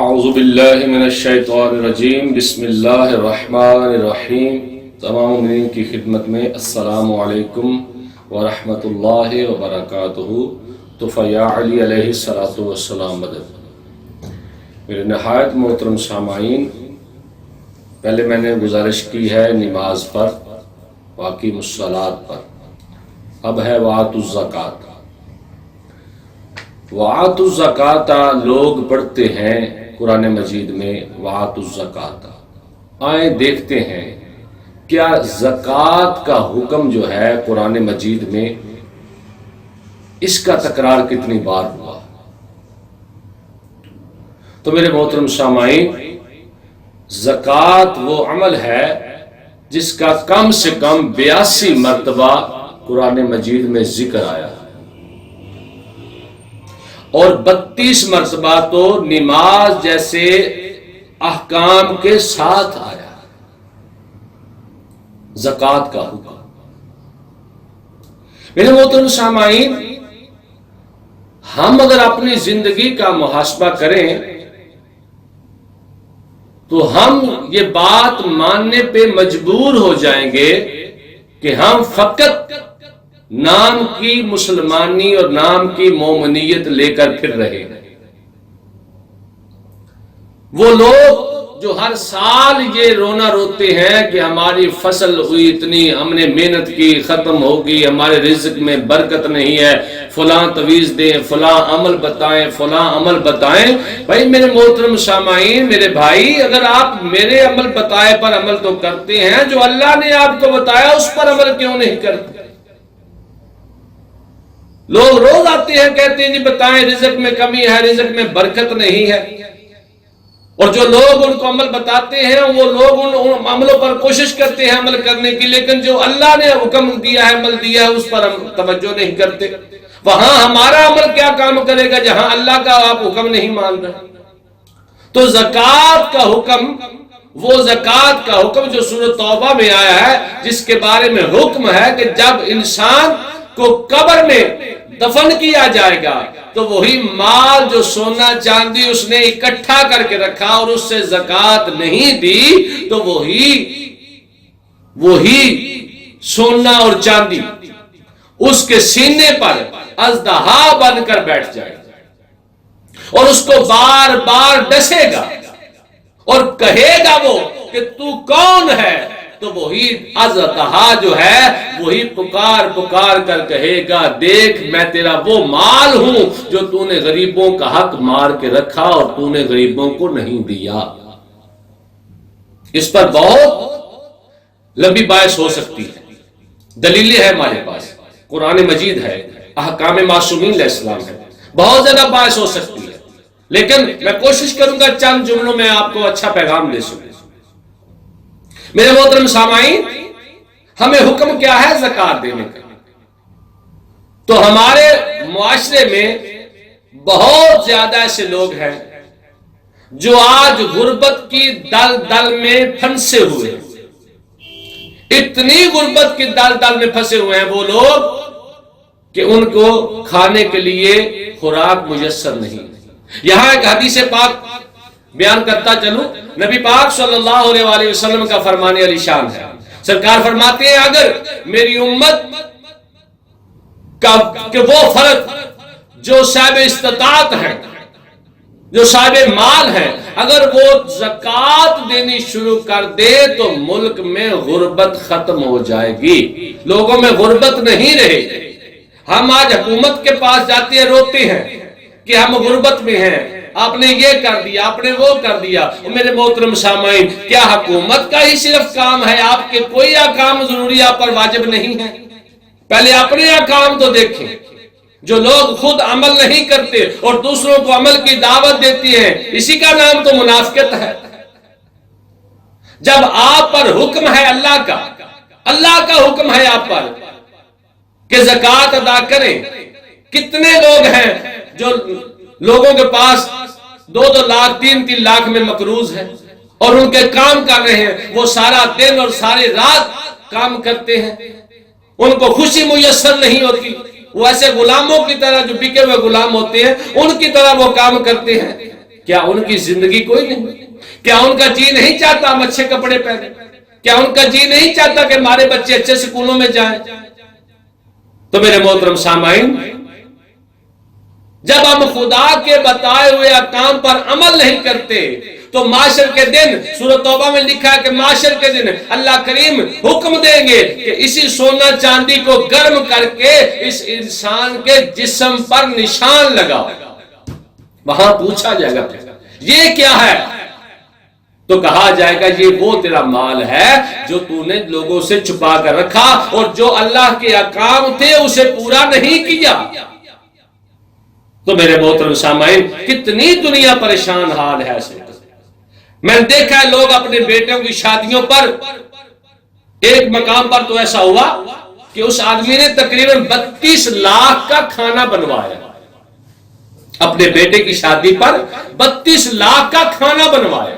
اعوذ باللہ من الشیطان الرجیم بسم اللہ الرحمن الرحیم۔ تمام مومنین کی خدمت میں السلام علیکم ورحمۃ اللہ وبرکاتہ۔ تو فیا علی علیہ الصلوۃ والسلام مدد۔ میرے نہایت محترم سامعین، پہلے میں نے گزارش کی ہے نماز پر، واقعی الصلاۃ پر، اب ہے وآتوا الزکوٰۃ۔ وآتوا الزکوٰۃ لوگ پڑھتے ہیں قرآن مجید میں وآتوا الزکوٰۃ۔ آئیں دیکھتے ہیں کیا زکوٰۃ کا حکم جو ہے قرآن مجید میں اس کا تکرار کتنی بار ہوا۔ تو میرے محترم سامعین، زکوٰۃ وہ عمل ہے جس کا کم سے کم 82 مرتبہ قرآن مجید میں ذکر آیا، اور 32 مرتبہ تو نماز جیسے احکام کے ساتھ آیا زکوٰۃ کا حکم۔ میرے محترم سامعین، ہم اگر اپنی زندگی کا محاسبہ کریں تو ہم یہ بات ماننے پہ مجبور ہو جائیں گے کہ ہم فقط نام کی مسلمانی اور نام کی مومنیت لے کر پھر رہے ہیں۔ وہ لوگ جو ہر سال یہ رونا روتے ہیں کہ ہماری فصل ہوئی اتنی، ہم نے محنت کی، ختم ہوگی، ہمارے رزق میں برکت نہیں ہے، فلاں تویز دیں، فلاں عمل بتائیں، فلاں عمل بتائیں۔ بھائی میرے محترم سامعین، میرے بھائی، اگر آپ میرے عمل بتائے پر عمل تو کرتے ہیں، جو اللہ نے آپ کو بتایا اس پر عمل کیوں نہیں کرتے؟ لوگ روز آتے ہیں کہتے ہیں جی بتائیں رزق میں کمی ہے، رزق میں برکت نہیں ہے، اور جو لوگ ان کو عمل بتاتے ہیں وہ لوگ ان عملوں پر کوشش کرتے ہیں عمل کرنے کی، لیکن جو اللہ نے حکم دیا ہے، عمل دیا ہے، اس پر ہم توجہ نہیں کرتے۔ وہاں ہمارا عمل کیا کام کرے گا جہاں اللہ کا آپ حکم نہیں مان رہے؟ تو زکوٰۃ کا حکم، وہ زکوٰۃ کا حکم جو سورۃ توبہ میں آیا ہے، جس کے بارے میں حکم ہے کہ جب انسان کو قبر میں دفن کیا جائے گا تو وہی مال جو سونا چاندی اس نے اکٹھا کر کے رکھا اور اس سے زکوٰۃ نہیں دی، تو وہی سونا اور چاندی اس کے سینے پر اژدہا بن کر بیٹھ جائے گا اور اس کو بار بار ڈسے گا اور کہے گا وہ کہ تو کون ہے؟ تو وہی اژدہا جو ہے وہی پکار پکار کر کہے گا، دیکھ میں تیرا وہ مال ہوں جو تو نے غریبوں کا حق مار کے رکھا اور تو نے غریبوں کو نہیں دیا۔ اس پر بہت لمبی بحث ہو سکتی ہے، دلیلیں ہیں ہمارے پاس، قرآن مجید ہے، احکام معصومین علیہ السلام ہے، بہت زیادہ بحث ہو سکتی ہے، لیکن میں کوشش کروں گا چند جملوں میں آپ کو اچھا پیغام دے سکوں۔ میرے محترم سامعین، ہمیں حکم کیا ہے زکوٰۃ دینے کا؟ تو ہمارے معاشرے میں بہت زیادہ ایسے لوگ ہیں جو آج غربت کی دلدل میں پھنسے ہوئے ہیں، اتنی غربت کی دلدل میں پھنسے ہوئے ہیں وہ لوگ کہ ان کو کھانے کے لیے خوراک میسر نہیں۔ یہاں ایک حدیث پاک بیان کرتا چلوں، نبی پاک صلی اللہ علیہ وآلہ وسلم کا فرمان علی شان ہے۔ سرکار فرماتے ہیں اگر میری امت کہ وہ فرد جو صاحب استطاعت ہیں، جو صاحب مال ہیں، اگر وہ زکوٰۃ دینی شروع کر دے تو ملک میں غربت ختم ہو جائے گی، لوگوں میں غربت نہیں رہے۔ ہم آج حکومت کے پاس جاتے ہیں، روتے ہیں کہ ہم غربت میں ہیں، آپ نے یہ کر دیا، آپ نے وہ کر دیا۔ میرے محترم سامعین، کیا حکومت کا ہی صرف کام ہے؟ آپ کے کوئی احکام ضروری آپ پر واجب نہیں ہے؟ پہلے اپنے احکام تو دیکھیں۔ جو لوگ خود عمل نہیں کرتے اور دوسروں کو عمل کی دعوت دیتی ہیں، اسی کا نام تو منافقت ہے۔ جب آپ پر حکم ہے اللہ کا حکم ہے آپ پر کہ زکوٰۃ ادا کریں، کتنے لوگ ہیں جو لوگوں کے پاس 2 لاکھ 3 لاکھ میں مقروض ہیں اور ان کے کام کر رہے ہیں، وہ سارا دن اور ساری رات کام کرتے ہیں، ان کو خوشی میسر نہیں ہوتی، وہ ایسے غلاموں کی طرح جو بکے ہوئے غلام ہوتے ہیں ان کی طرح وہ کام کرتے ہیں۔ کیا ان کی زندگی کوئی نہیں؟ کیا ان کا جی نہیں چاہتا ہم اچھے کپڑے پہنے؟ کیا ان کا جی نہیں چاہتا کہ ہمارے بچے اچھے سکولوں میں جائیں؟ تو میرے محترم سامعین، جب ہم خدا کے بتائے ہوئے احکام پر عمل نہیں کرتے تو معاشر کے دن، سورۃ توبہ میں لکھا ہے کہ معاشر کے دن اللہ کریم حکم دیں گے کہ اسی سونا چاندی کو گرم کر کے اس انسان کے جسم پر نشان لگاؤ۔ وہاں پوچھا جائے گا یہ کیا ہے؟ تو کہا جائے گا یہ وہ تیرا مال ہے جو تو نے لوگوں سے چھپا کر رکھا اور جو اللہ کے احکام تھے اسے پورا نہیں کیا۔ تو میرے محترم سامعین، کتنی دنیا پریشان حال ہے اس وقت۔ میں نے دیکھا ہے لوگ اپنے بیٹوں کی شادیوں پر، ایک مقام پر تو ایسا ہوا کہ اس آدمی نے تقریباً 32 لاکھ کا کھانا بنوایا، اپنے بیٹے کی شادی پر 32 لاکھ کا کھانا بنوایا۔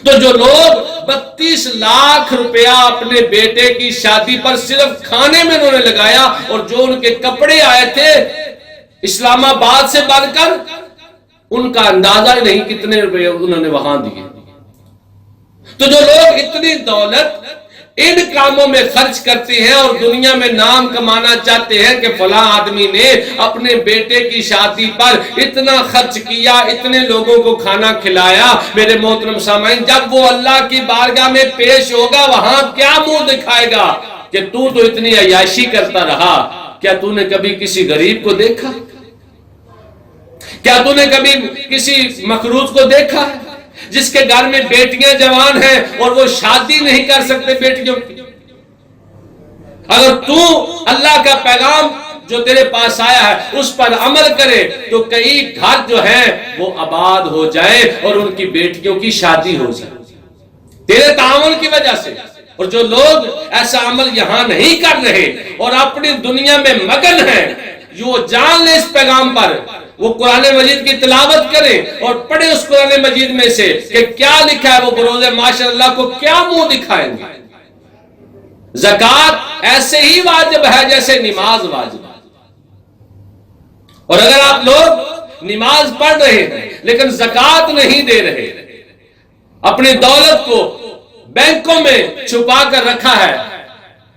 تو جو لوگ 32 لاکھ روپیہ اپنے بیٹے کی شادی پر صرف کھانے میں انہوں نے لگایا، اور جو ان کے کپڑے آئے تھے اسلام آباد سے بن کر، ان کا اندازہ نہیں کتنے روپے انہوں نے وہاں دیے۔ تو جو لوگ اتنی دولت ان کاموں میں خرچ کرتے ہیں اور دنیا میں نام کمانا چاہتے ہیں کہ فلاں آدمی نے اپنے بیٹے کی شادی پر اتنا خرچ کیا، اتنے لوگوں کو کھانا کھلایا، میرے محترم سامعین، جب وہ اللہ کی بارگاہ میں پیش ہوگا وہاں کیا منہ دکھائے گا کہ تو اتنی عیاشی کرتا رہا؟ کیا تو نے کبھی کسی غریب کو دیکھا؟ کیا تو نے کبھی کسی مقروض کو دیکھا ہے جس کے گھر میں بیٹیاں جوان ہیں اور وہ شادی نہیں کر سکتے بیٹیوں کی؟ اگر تو اللہ کا پیغام جو تیرے پاس آیا ہے اس پر عمل کرے تو کئی گھر جو ہیں وہ آباد ہو جائے اور ان کی بیٹیوں کی شادی ہو جائے تیرے تعاون کی وجہ سے۔ اور جو لوگ ایسا عمل یہاں نہیں کر رہے اور اپنی دنیا میں مگن ہیں، جو جان لے اس پیغام پر، وہ قرآن مجید کی تلاوت کریں اور پڑھیں اس قرآن مجید میں سے کہ کیا لکھا ہے، وہ بروز معاشر اللہ کو کیا منہ دکھائیں گے۔ زکوٰۃ ایسے ہی واجب ہے جیسے نماز واجب ہے، اور اگر آپ لوگ نماز پڑھ رہے ہیں لیکن زکوٰۃ نہیں دے رہے، اپنی دولت کو بینکوں میں چھپا کر رکھا ہے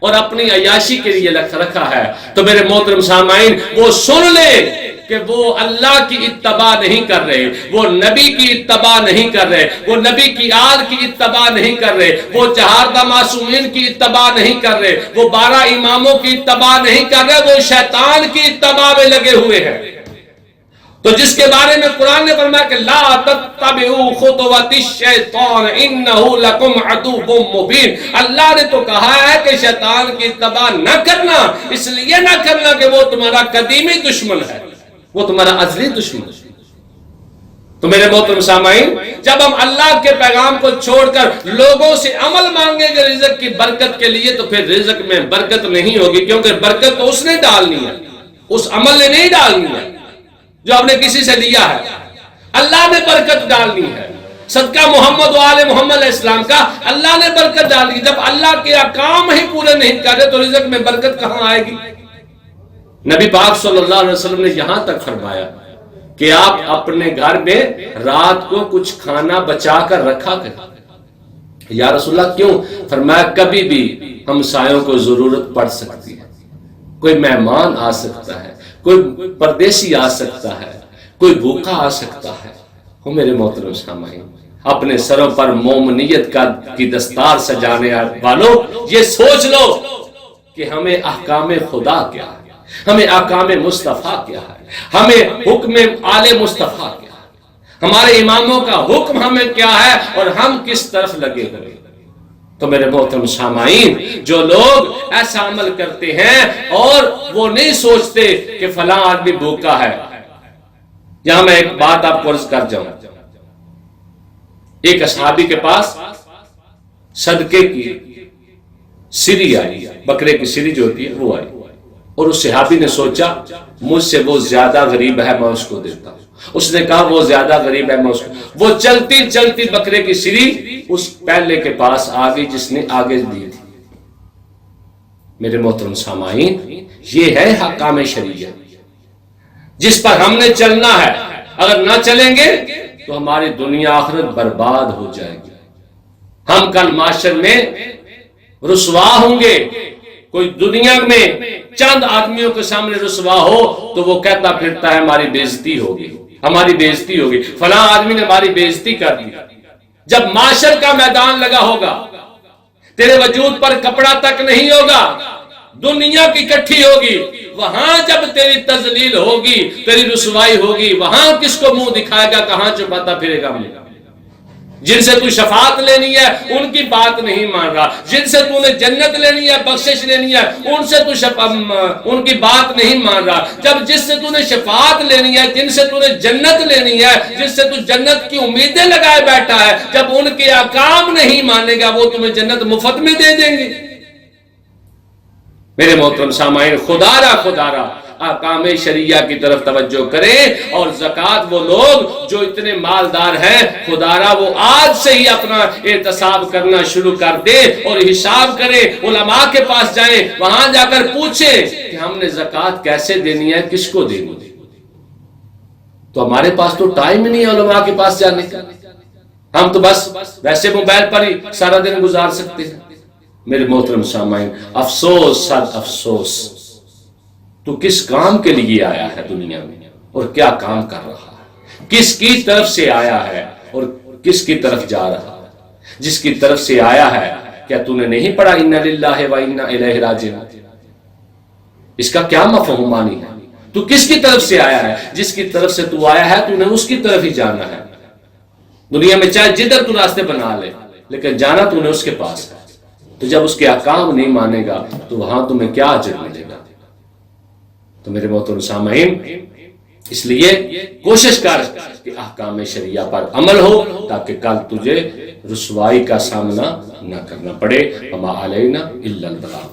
اور اپنی عیاشی کے لیے رکھا ہے، تو میرے محترم سامعین وہ سن لیں کہ وہ اللہ کی اتباع نہیں کر رہے، وہ نبی کی اتباع نہیں کر رہے، وہ نبی کی آل کی اتباع نہیں کر رہے، وہ چہاردہ معصومین کی اتباع نہیں کر رہے، وہ 12 اماموں کی اتباع نہیں کر رہے، وہ شیطان کی اتباع میں لگے ہوئے ہیں۔ تو جس کے بارے میں قرآن نے فرمایا کہ لا تتبعوا خطوات الشیطان انہ لکم عدو مبین، اللہ نے تو کہا ہے کہ شیطان کی اتباع نہ کرنا، اس لیے نہ کرنا کہ وہ تمہارا قدیمی دشمن ہے، وہ تمہارا ازلی دشمن ہے۔ تو میرے محترم سامعین، جب ہم اللہ کے پیغام کو چھوڑ کر لوگوں سے عمل مانگیں گے رزق کی برکت کے لیے، تو پھر رزق میں برکت نہیں ہوگی، کیونکہ برکت تو اس نے ڈالنی ہے، اس عمل نے نہیں ڈالنی ہے جو آپ نے کسی سے لیا ہے، اللہ نے برکت ڈالنی ہے۔ صدقہ محمد و آل محمد علیہ السلام کا اللہ نے برکت ڈالی۔ جب اللہ کے احکام ہی پورے نہیں کرے تو رزق میں برکت کہاں آئے گی؟ نبی پاک صلی اللہ علیہ وسلم نے یہاں تک فرمایا کہ آپ اپنے گھر میں رات کو کچھ کھانا بچا کر رکھا کریں۔ یا رسول اللہ کیوں؟ فرمایا کبھی بھی ہمسایوں کو ضرورت پڑ سکتی ہے، کوئی مہمان آ سکتا ہے، کوئی پردیسی آ سکتا ہے، کوئی بھوکا آ سکتا ہے۔ وہ میرے محترم سامعین، اپنے سروں پر مومنیت کی دستار سجانے والوں، یہ سوچ لو کہ ہمیں احکام خدا کیا ہے، ہمیں احکام مصطفیٰ کیا ہے، ہمیں حکم آل مصطفیٰ کیا ہے، ہمارے اماموں کا حکم ہمیں کیا ہے اور ہم کس طرف لگے ہوئے۔ تو میرے محترم سامعین، جو لوگ ایسا عمل کرتے ہیں اور وہ نہیں سوچتے کہ فلاں آدمی بھوکا ہے۔ یہاں میں ایک بات آپ کو عرض کر جاؤں، ایک صحابی کے پاس صدقے کی سری آئی، بکرے کی سری جو ہوتی ہے وہ آئی، اور اس صحابی نے سوچا مجھ سے وہ زیادہ غریب ہے، میں اس کو دیتا ہوں۔ اس نے کہا وہ زیادہ غریب ہے، میں اس کو، وہ چلتی چلتی بکرے کی سری اس پہلے کے پاس آ گئی جس نے آگے دی تھی۔ میرے محترم سامعین، یہ ہے احکام شریعت جس پر ہم نے چلنا ہے۔ اگر نہ چلیں گے تو ہماری دنیا آخرت برباد ہو جائے گی. ہم کل معاشر میں رسوا ہوں گے. کوئی دنیا میں چند آدمیوں کے سامنے رسوا ہو تو وہ کہتا پھرتا ہے ہماری بےزتی ہوگی، ہماری بےزتی ہوگی، فلاں آدمی نے ہماری بےزتی کر دی. جب معاشر کا میدان لگا ہوگا، تیرے وجود پر کپڑا تک نہیں ہوگا، دنیا کی اکٹھی ہوگی، وہاں جب تیری تذلیل ہوگی، تیری رسوائی ہوگی، وہاں کس کو منہ دکھائے گا، کہاں چھپاتا پھرے گا؟ جن سے تو شفاعت لینی ہے ان کی بات نہیں مان رہا، جن سے تو نے جنت لینی ہے، بخشش لینی ہے، ان سے تو ان کی بات نہیں مان رہا. جب جس سے تو نے شفاعت لینی ہے، جن سے تو نے جنت لینی ہے، جس سے تو جنت کی امیدیں لگائے بیٹھا ہے، جب ان کے احکام نہیں مانے گا وہ تمہیں جنت مفت میں دے دیں گے. میرے محترم سامعین، خدا را احکام شریعہ کی طرف توجہ کریں. اور زکوٰۃ وہ لوگ جو اتنے مالدار ہیں، خدا را وہ آج سے ہی اپنا احتساب کرنا شروع کر دے اور حساب کریں. علماء کے پاس جائیں، وہاں جا کر پوچھیں کہ ہم نے زکوٰۃ کیسے دینی ہے، کس کو دینی ہے. تو ہمارے پاس تو ٹائم ہی نہیں ہے علماء کے پاس جانے کا. ہم تو بس ویسے موبائل پر ہی سارا دن گزار سکتے ہیں. میرے محترم سامعین، افسوس، صد افسوس. تو کس کام کے لیے آیا ہے دنیا میں اور کیا کام کر رہا ہے؟ کس کی طرف سے آیا ہے اور کس کی طرف جا رہا ہے؟ جس کی طرف سے آیا ہے، کیا تو نے نہیں پڑھا اِنَّ لِلَّهِ وَإِنَّا إِلَيْهِ رَاجِعُونَ؟ اس کا کیا مفہوم معنی ہے؟ تو کس کی طرف سے آیا ہے؟ جس کی طرف سے تو آیا ہے تو نے اس کی طرف ہی جانا ہے. دنیا میں چاہے جدھر تو راستے بنا لے، لیکن جانا تو نے اس کے پاس ہے. تو جب اس کے احکام نہیں مانے گا تو وہاں تمہیں کیا اجر ملے گا؟ تو میرے محترم سامعین، اس لیے کوشش کر کہ احکام شریعہ پر عمل ہو تاکہ کل تجھے رسوائی کا سامنا نہ کرنا پڑے. وما علینا الا البلاغ.